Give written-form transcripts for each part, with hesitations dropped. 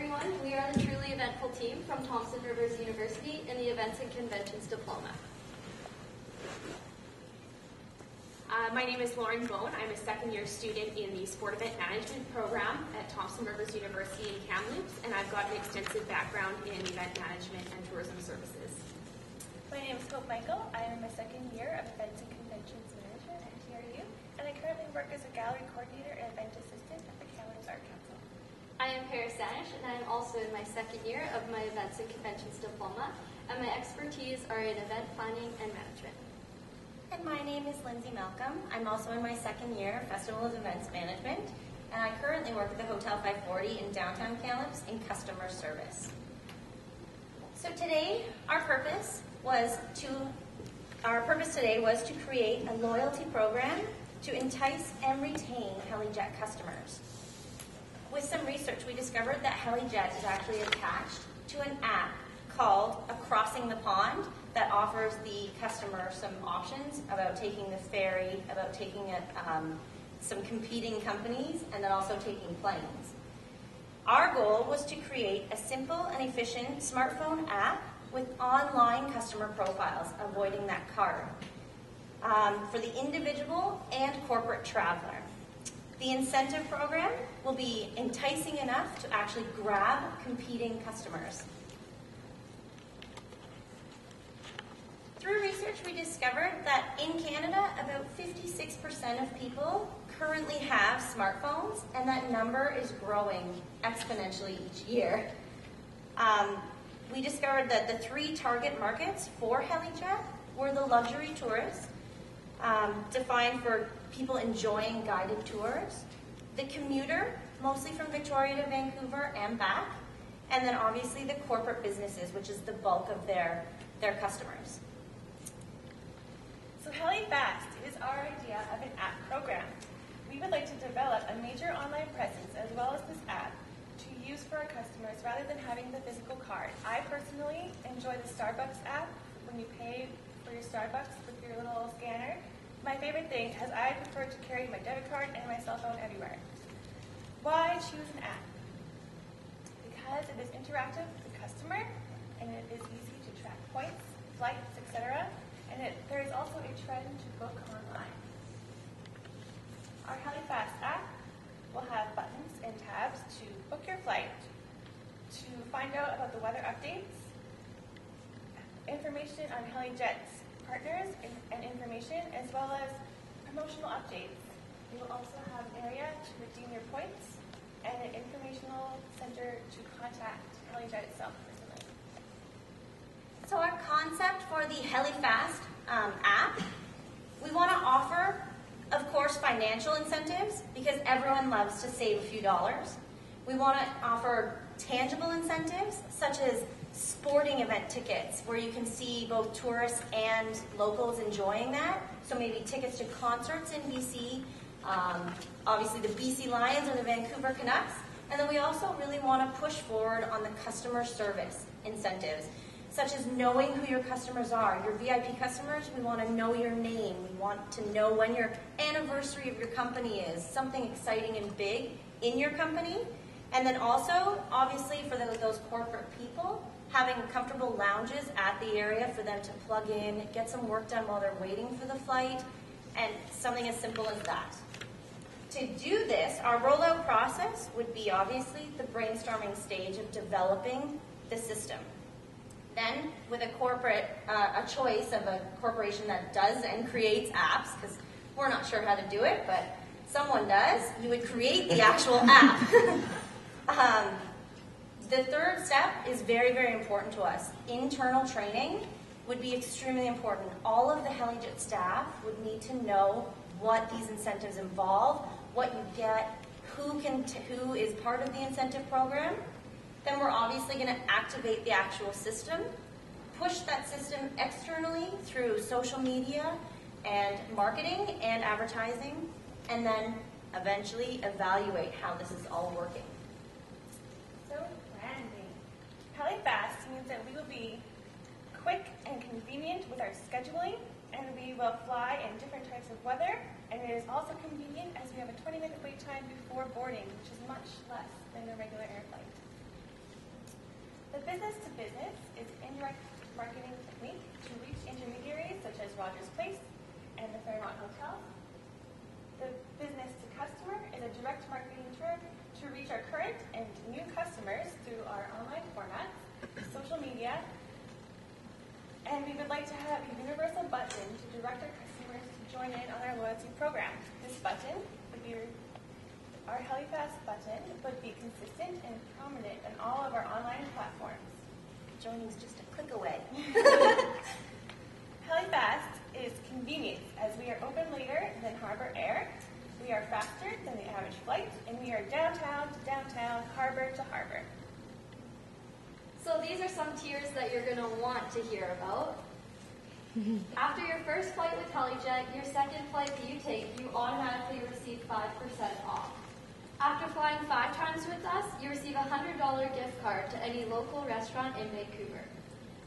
everyone. We are the truly eventful team from Thompson University in the Events and Conventions Diploma. My name is Lauren Bone. I'm a second-year student in the Sport Event Management program at Thompson University in Kamloops, and I've got an extensive background in event management and tourism services. My name is Hope Michael. I am in my second year of Events and Conventions Management at TRU, and I currently work as a gallery coordinator and event assistant at the Kamloops Art Council. I am Paris Sanish, and I am also in my second year of my Events and Conventions Diploma, and my expertise are in event planning and management. And my name is Lindsay Malcolm. I'm also in my second year of Festival of Events Management, and I currently work at the Hotel 540 in downtown Kamloops in customer service. So today, our purpose today was to create a loyalty program to entice and retain HeliJet customers. With some research, we discovered that HeliJet is actually attached to an app called Crossing the Pond that offers the customer some options about taking the ferry, about taking some competing companies, and then also taking planes. Our goal was to create a simple and efficient smartphone app with online customer profiles, avoiding that card, for the individual and corporate traveler. The incentive program will be enticing enough to actually grab competing customers. Through research, we discovered that in Canada, about 56% of people currently have smartphones, and that number is growing exponentially each year. We discovered that the three target markets for HeliJet were the luxury tourists, defined for people enjoying guided tours, the commuter, mostly from Victoria to Vancouver and back, and then obviously the corporate businesses, which is the bulk of their customers. So HeliFast is our idea of an app program. We would like to develop a major online presence as well as this app to use for our customers rather than having the physical card. I personally enjoy the Starbucks app when you pay for your Starbucks with your little scanner. My favorite thing is I prefer to carry my debit card and my cell phone everywhere. Why choose an app? Because it is interactive with the customer and it is easy to track points, flights, etc. And there is also a trend to book online. Our HeliFast app will have buttons and tabs to book your flight, to find out about the weather updates, information on HeliJet's partners and information, as well as promotional updates. You will also have an area to redeem your points and an informational center to contact HeliJet itself personally. So our concept for the HeliFast app, we want to offer, of course, financial incentives because everyone loves to save a few dollars. We want to offer tangible incentives such as sporting event tickets where you can see both tourists and locals enjoying that. So maybe tickets to concerts in BC, obviously the BC Lions or the Vancouver Canucks. And then we also really want to push forward on the customer service incentives, such as knowing who your customers are. Your VIP customers, we want to know your name. We want to know when your anniversary of your company is, something exciting and big in your company. And then also, obviously, for those corporate people, having comfortable lounges at the area for them to plug in, get some work done while they're waiting for the flight, and something as simple as that. To do this, our rollout process would be obviously the brainstorming stage of developing the system. Then, with a choice of a corporation that does and creates apps, because we're not sure how to do it, but someone does, you would create the actual app. The third step is very, very important to us. Internal training would be extremely important. All of the HeliJet staff would need to know what these incentives involve, what you get, who is part of the incentive program. Then we're obviously going to activate the actual system, push that system externally through social media and marketing and advertising, and then eventually evaluate how this is all working. So branding. HeliFast means that we will be quick and convenient with our scheduling, and we will fly in different types of weather, and it is also convenient as we have a 20-minute wait time before boarding, which is much less than a regular air flight. business to business is an indirect marketing technique to reach intermediaries such as Rogers Place and the Fairmont Hotel. The business to customer is a direct marketing term to reach our current and new customers through our online formats, social media, and we would like to have a universal button to direct our customers to join in on our loyalty program. This button would be our HeliFast button would be consistent and prominent in all of our online platforms. Joining's just a click away. HeliFast is convenience, as we are open later than Harbor Air. We are faster than the average flight, and we are downtown to downtown, harbor to harbor. So these are some tiers that you're going to want to hear about. After your first flight with HeliJet, your second flight that you take, you automatically receive 5% off. After flying 5 times with us, you receive a $100 gift card to any local restaurant in Vancouver.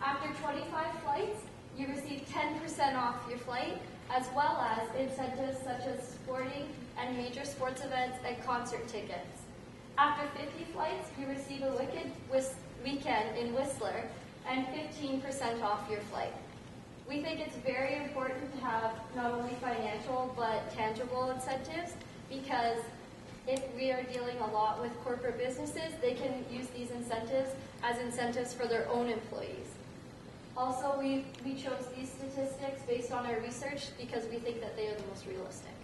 After 25 flights, you receive 10% off your flight, as well as incentives such as sporting and major sports events and concert tickets. After 50 flights, you receive a wicked weekend in Whistler and 15% off your flight. We think it's very important to have not only financial but tangible incentives, because if we are dealing a lot with corporate businesses, they can use these incentives as incentives for their own employees. Also, we chose these statistics based on our research because we think that they are the most realistic.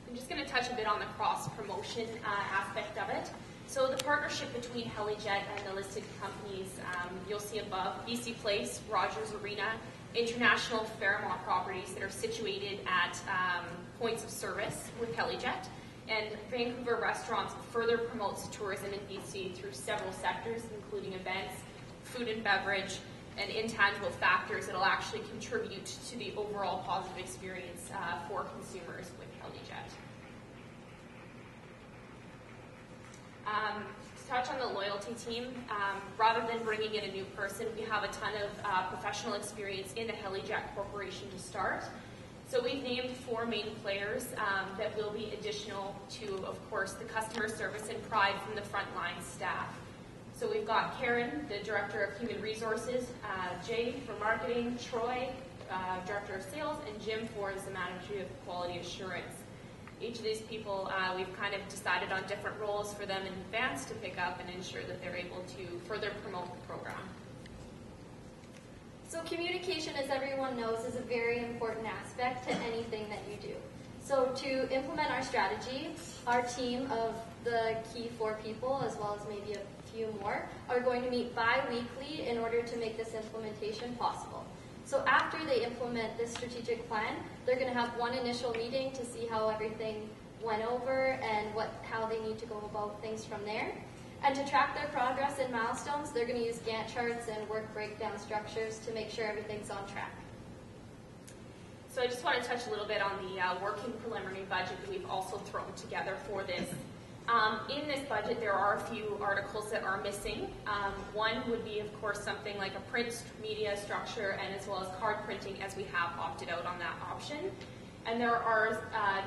I'm just going to touch a bit on the cross-promotion aspect of it. So the partnership between HeliJet and the listed companies, you'll see above, BC Place, Rogers Arena, international Fairmont properties that are situated at points of service with HeliJet. And Vancouver Restaurants further promotes tourism in BC through several sectors, including events, food and beverage, and intangible factors that will actually contribute to the overall positive experience for consumers with HeliJet. To touch on the loyalty team, rather than bringing in a new person, we have a ton of professional experience in the HeliJet Corporation to start. So we've named 4 main players that will be additional to, of course, the customer service and pride from the frontline staff. So we've got Karen, the Director of Human Resources, Jay for Marketing, Troy, Director of Sales, and Jim for the Manager of Quality Assurance. Each of these people, we've kind of decided on different roles for them in advance to pick up and ensure that they're able to further promote the program. So communication, as everyone knows, is a very important aspect to anything that you do. So to implement our strategy, our team of the key 4 people, as well as maybe a few more, are going to meet bi-weekly in order to make this implementation possible. So after they implement this strategic plan, they're going to have one initial meeting to see how everything went over and how they need to go about things from there. And to track their progress and milestones, they're going to use Gantt charts and work breakdown structures to make sure everything's on track. So I just want to touch a little bit on the working preliminary budget that we've also thrown together for this. In this budget, there are a few articles that are missing. One would be, of course, something like a print media structure and as well as card printing, as we have opted out on that option. And there are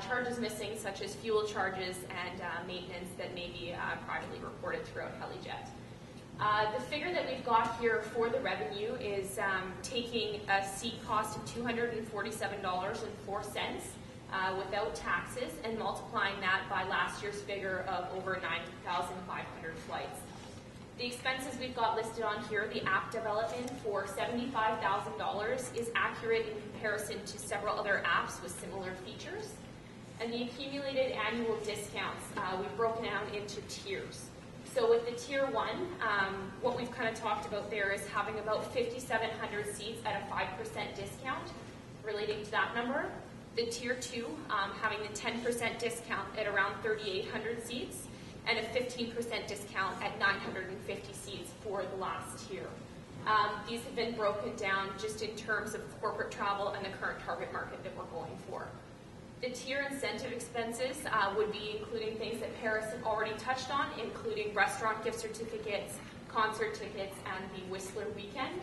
charges missing, such as fuel charges and maintenance that may be privately reported throughout HeliJet. The figure that we've got here for the revenue is taking a seat cost of $247.04 without taxes and multiplying that by last year's figure of over 90,500 flights. The expenses we've got listed on here, the app development for $75,000, is accurate in comparison to several other apps with similar features. And the accumulated annual discounts, we've broken down into tiers. So with the Tier 1, what we've kind of talked about there is having about 5,700 seats at a 5% discount relating to that number. The Tier 2, having the 10% discount at around 3,800 seats, and a 15% discount at 950 seats for the last tier. These have been broken down just in terms of corporate travel and the current target market that we're going for. The tier incentive expenses would be including things that Paris had already touched on, including restaurant gift certificates, concert tickets, and the Whistler weekend.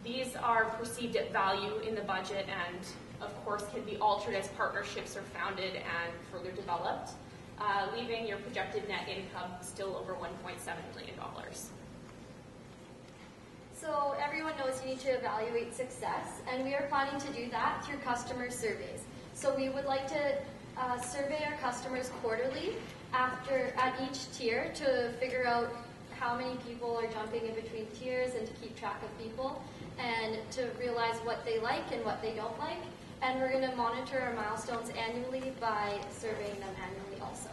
These are perceived at value in the budget and, of course, can be altered as partnerships are founded and further developed, leaving your projected net income still over $1.7 million. So everyone knows you need to evaluate success, and we are planning to do that through customer surveys. So we would like to survey our customers quarterly at each tier to figure out how many people are jumping in between tiers and to keep track of people and to realize what they like and what they don't like. And we're going to monitor our milestones annually by surveying them annually also.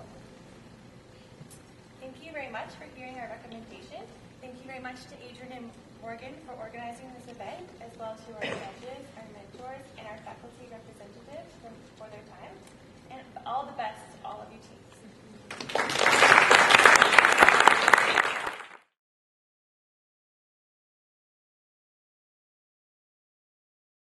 Thank you very much for hearing our recommendation. Thank you very much to Adrian and Morgan for organizing this event, as well as to our judges, our mentors, and our faculty representatives for their time. And all the best to all of you teams.